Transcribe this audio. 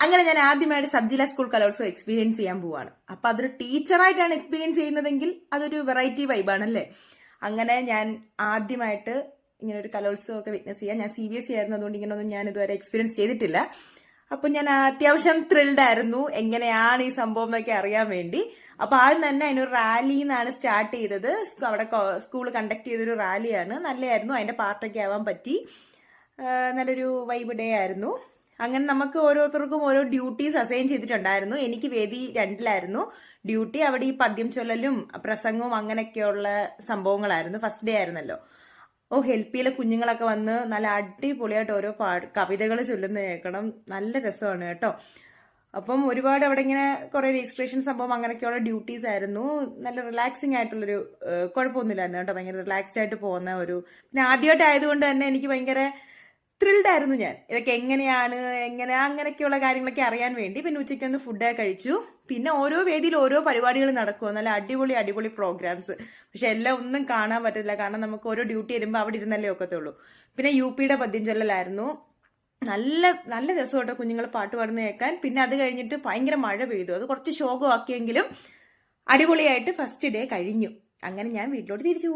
അങ്ങനെ ഞാൻ ആദ്യമായിട്ട് സബ് ജില്ലാ സ്കൂൾ കലോത്സവം എക്സ്പീരിയൻസ് ചെയ്യാൻ പോവാണ്. അപ്പൊ അതൊരു ടീച്ചറായിട്ടാണ് എക്സ്പീരിയൻസ് ചെയ്യുന്നതെങ്കിൽ അതൊരു വെറൈറ്റി വൈബാണല്ലേ. അങ്ങനെ ഞാൻ ആദ്യമായിട്ട് ഇങ്ങനെ ഒരു കലോത്സവമൊക്കെ വിറ്റ്നസ് ചെയ്യാം. ഞാൻ CBSE ആയിരുന്നു, അതുകൊണ്ട് ഇങ്ങനെയൊന്നും ഞാൻ ഇതുവരെ എക്സ്പീരിയൻസ് ചെയ്തിട്ടില്ല. അപ്പൊ ഞാൻ അത്യാവശ്യം ത്രിൽഡ് ആയിരുന്നു എങ്ങനെയാണ് ഈ സംഭവം എന്നൊക്കെ അറിയാൻ വേണ്ടി. അപ്പൊ ആദ്യം തന്നെ അതിനൊരു റാലി എന്നാണ് സ്റ്റാർട്ട് ചെയ്തത്. അവിടെ സ്കൂൾ കണ്ടക്ട് ചെയ്തൊരു റാലിയാണ്. നല്ലതായിരുന്നു, അതിന്റെ പാർട്ടൊക്കെ ആവാൻ പറ്റി. നല്ലൊരു വൈബ് ഡേ ആയിരുന്നു. അങ്ങനെ നമുക്ക് ഓരോരുത്തർക്കും ഓരോ ഡ്യൂട്ടീസ് അസൈൻ ചെയ്തിട്ടുണ്ടായിരുന്നു. എനിക്ക് വേദി 2-ലായിരുന്നു ഡ്യൂട്ടി. അവിടെ ഈ പദ്യം ചൊല്ലലും പ്രസംഗവും അങ്ങനെയൊക്കെയുള്ള സംഭവങ്ങളായിരുന്നു. ഫസ്റ്റ് ഡേ ആയിരുന്നല്ലോ. ഹെൽപ്പിയിലെ കുഞ്ഞുങ്ങളൊക്കെ വന്ന് നല്ല അടിപൊളിയായിട്ട് ഓരോ കവിതകൾ ചൊല്ലുന്ന കേൾക്കണം. നല്ല രസമാണ് കേട്ടോ. അപ്പം ഒരുപാട് അവിടെ ഇങ്ങനെ കുറെ രജിസ്ട്രേഷൻ സംഭവം അങ്ങനെയൊക്കെയുള്ള ഡ്യൂട്ടീസ് ആയിരുന്നു. നല്ല റിലാക്സിങ് ആയിട്ടുള്ളൊരു കുഴപ്പമൊന്നുമില്ലായിരുന്നു കേട്ടോ. ഭയങ്കര റിലാക്സ്ഡ് ആയിട്ട് പോകുന്ന ഒരു, പിന്നെ ആദ്യമായിട്ട് ആയതുകൊണ്ട് തന്നെ എനിക്ക് ഭയങ്കര ത്രിൽഡ് ആയിരുന്നു. ഞാൻ ഇതൊക്കെ എങ്ങനെയാണ് അങ്ങനെയൊക്കെയുള്ള കാര്യങ്ങളൊക്കെ അറിയാൻ വേണ്ടി. പിന്നെ ഉച്ചയ്ക്ക് ഒന്ന് ഫുഡൊക്കെ കഴിച്ചു. പിന്നെ ഓരോ വേദിയിൽ ഓരോ പരിപാടികൾ നടക്കുക, നല്ല അടിപൊളി അടിപൊളി പ്രോഗ്രാംസ്. പക്ഷെ എല്ലാം ഒന്നും കാണാൻ പറ്റില്ല, കാരണം നമുക്ക് ഓരോ ഡ്യൂട്ടി വരുമ്പോൾ അവിടെ ഇരുന്നല്ലേ ഒക്കത്തുള്ളൂ. പിന്നെ UPയുടെ പദ്യം ചൊല്ലലായിരുന്നു. നല്ല നല്ല രസമായിട്ടോ കുഞ്ഞുങ്ങൾ പാട്ട് പാടുന്ന കേൾക്കാൻ. പിന്നെ അത് കഴിഞ്ഞിട്ട് ഭയങ്കര മഴ പെയ്തു. അത് കുറച്ച് ശോകമാക്കിയെങ്കിലും അടിപൊളിയായിട്ട് ഫസ്റ്റ് ഡേ കഴിഞ്ഞു. അങ്ങനെ ഞാൻ വീട്ടിലോട്ട് തിരിച്ചു പോവാം.